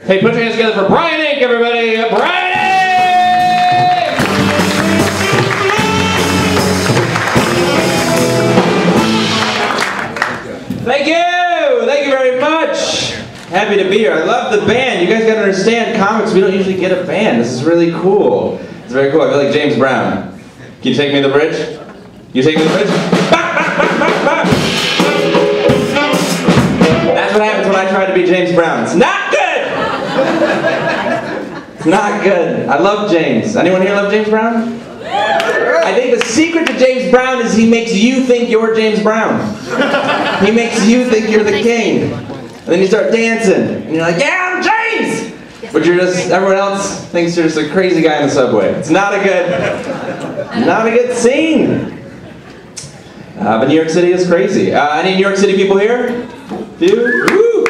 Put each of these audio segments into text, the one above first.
Hey, put your hands together for Brian Enck, everybody! Brian Enck! Thank you! Thank you very much! Happy to be here. I love the band. You guys gotta understand, comics, we don't usually get a band. This is really cool. It's very cool. I feel like James Brown. Can you take me to the bridge? Can you take me to the bridge? That's what happens when I try to be James Brown. It's not good! It's not good. I love James. Anyone here love James Brown? I think the secret to James Brown is he makes you think you're James Brown. He makes you think you're the king. And then you start dancing. And you're like, yeah, I'm James! But you're just, everyone else thinks you're just a crazy guy in the subway. It's not a good scene. But New York City is crazy. Any New York City people here? Few? Woo!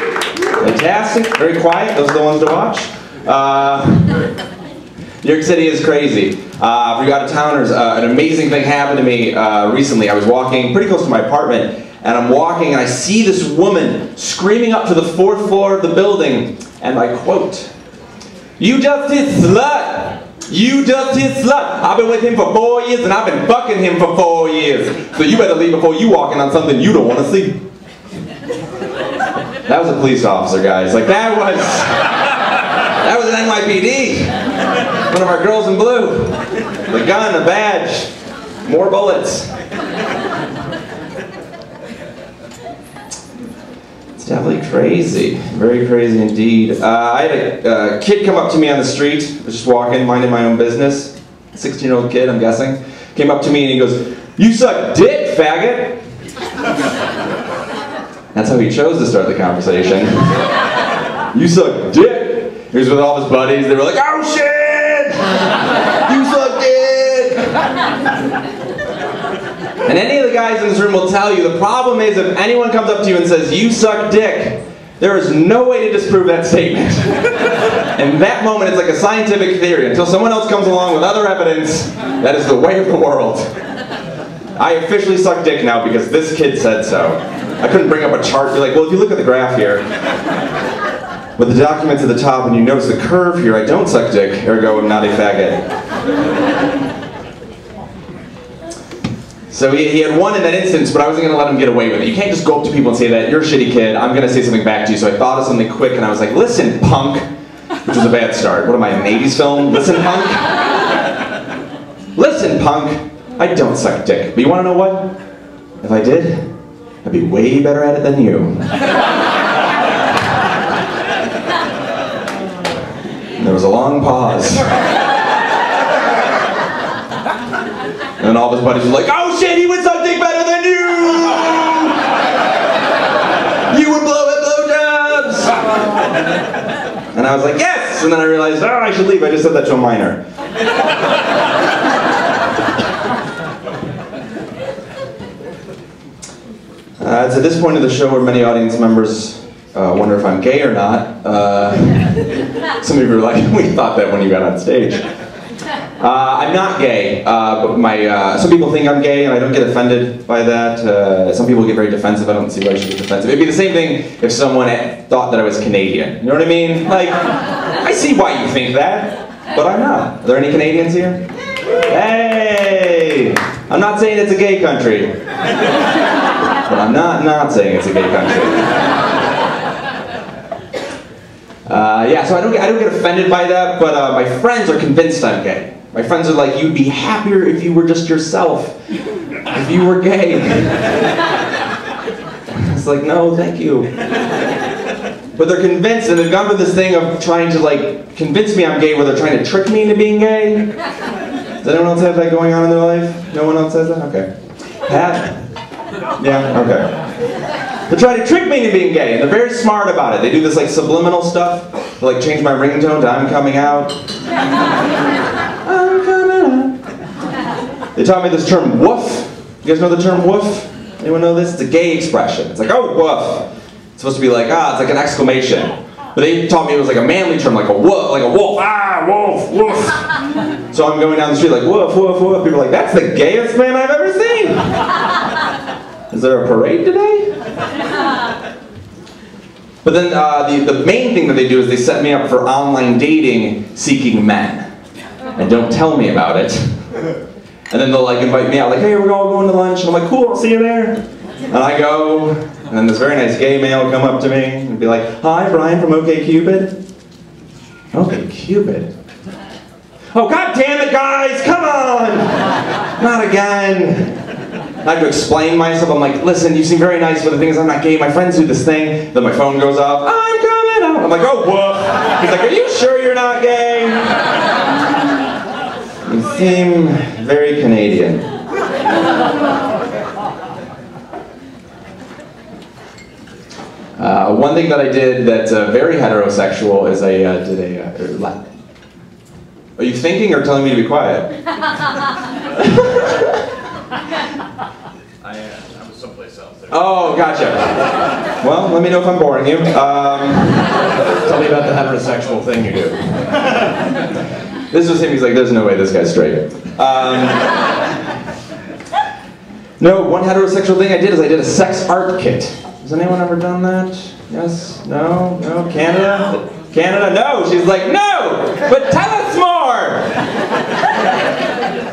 Fantastic. Very quiet. Those are the ones to watch. New York City is crazy. For you out-of-towners, an amazing thing happened to me recently. I was walking pretty close to my apartment, and I'm walking, and I see this woman screaming up to the 4th floor of the building, and I quote, "You just hit slut! You just hit slut! I've been with him for 4 years, and I've been fucking him for 4 years. So you better leave before you walk in on something you don't want to see." That was a police officer, guys. Like, that was an NYPD. One of our girls in blue. The gun, a badge, more bullets. It's definitely crazy. Very crazy indeed. I had a kid come up to me on the street. I was just walking, minding my own business. 16-year-old kid, I'm guessing. Came up to me and he goes, "You suck dick, faggot." That's how he chose to start the conversation. "You suck dick." He was with all his buddies. They were like, "Oh shit! You suck dick!" And any of the guys in this room will tell you, the problem is if anyone comes up to you and says, "You suck dick," there is no way to disprove that statement. In that moment, it's like a scientific theory. Until someone else comes along with other evidence, that is the way of the world. I officially suck dick now because this kid said so. I couldn't bring up a chart and be like, well, if you look at the graph here, with the documents at the top and you notice the curve here, I don't suck dick, ergo I'm not a faggot. So he had won in that instance, but I wasn't going to let him get away with it. You can't just go up to people and say that, "You're a shitty kid, I'm going to say something back to you." So I thought of something quick and I was like, "Listen, punk," which was a bad start. What am I, a 80s film? "Listen, punk." "Listen, punk, I don't suck dick, but you want to know what? If I did, I'd be way better at it than you." And there was a long pause. And then all of his buddies were like, "Oh shit, he would suck dick better than you! You would blow at blowjobs!" And I was like, "Yes!" And then I realized, oh, I should leave. I just said that to a minor. It's at this point of the show where many audience members wonder if I'm gay or not. Some of you were like, "We thought that when you got on stage." I'm not gay, but some people think I'm gay and I don't get offended by that. Some people get very defensive. I don't see why I should get defensive. It'd be the same thing if someone thought that I was Canadian. You know what I mean? Like, I see why you think that, but I'm not. Are there any Canadians here? Hey! I'm not saying it's a gay country. But I'm not saying it's a gay country. Yeah, so I don't get offended by that, but my friends are convinced I'm gay. My friends are like, "You'd be happier if you were just yourself, if you were gay." It's like, no, thank you. But they're convinced, and they've gone with this thing of trying to like convince me I'm gay, where they're trying to trick me into being gay. Does anyone else have that going on in their life? No one else has that? Okay. Pat? Yeah, okay. They try to trick me into being gay, and they're very smart about it. They do this like subliminal stuff. They like change my ringtone to "I'm coming out." I'm coming out. They taught me this term, woof. You guys know the term woof? Anyone know this? It's a gay expression. It's like, "Oh, woof." It's supposed to be like, it's like an exclamation. But they taught me it was like a manly term, like a woof, wolf, woof. So I'm going down the street like, "Woof, woof, woof." People are like, "That's the gayest man I've ever seen." Is there a parade today? But then the main thing that they do is they set me up for online dating seeking men. And don't tell me about it. And then they'll like invite me out, like, hey, we're all going to lunch. And I'm like, cool, I'll see you there. And I go, and then this very nice gay male will come up to me and be like, hi, Brian from OkCupid. OkCupid? Oh, God damn it, guys, come on! Not again. I have to explain myself. I'm like, listen, you seem very nice, but the thing is I'm not gay. My friends do this thing. Then my phone goes off. I'm coming out. I'm like, oh, whoop. He's like, are you sure you're not gay? You seem very Canadian. One thing that I did that's very heterosexual is I did a... Are you thinking or telling me to be quiet? I was someplace else there. Oh, gotcha. Well, let me know if I'm boring you. Tell me about the heterosexual thing you do. This was him. He's like, there's no way this guy's straight. No, one heterosexual thing I did is I did a sex art kit. Has anyone ever done that? Yes? No? No? Canada? Canada? No! She's like, no! But tell us more!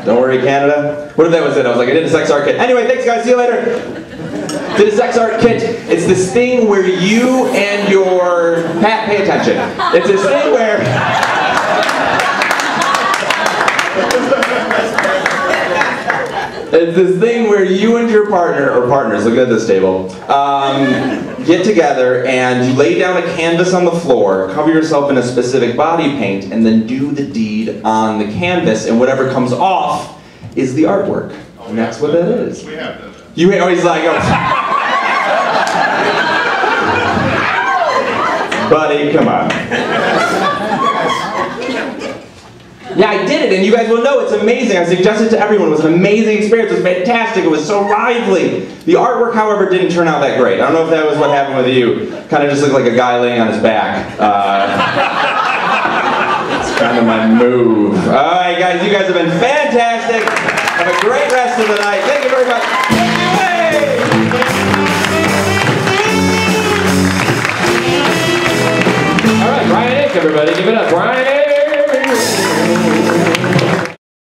Don't worry, Canada. What if that was it? I was like, I did a sex art kit. Anyway, thanks guys, see you later. Did a sex art kit. It's this thing where you and your... Pat, pay attention. It's this thing where... It's this thing where you and your partner, or partners, look at this table, get together and you lay down a canvas on the floor, cover yourself in a specific body paint, and then do the deed on the canvas, and whatever comes off is the artwork. And that's what that is. We have done that. You always like, oh. Buddy, come on. Yeah, I did it, and you guys will know it's amazing. I suggest it to everyone. It was an amazing experience. It was fantastic. It was so lively. The artwork, however, didn't turn out that great. I don't know if that was what happened with you. Kind of just looked like a guy laying on his back. It's kind of my move. All right, guys, you guys have been fantastic. Have a great rest of the night. Thank you very much. Hey! All right, Brian Enck, everybody. Give it up. Brian Enck.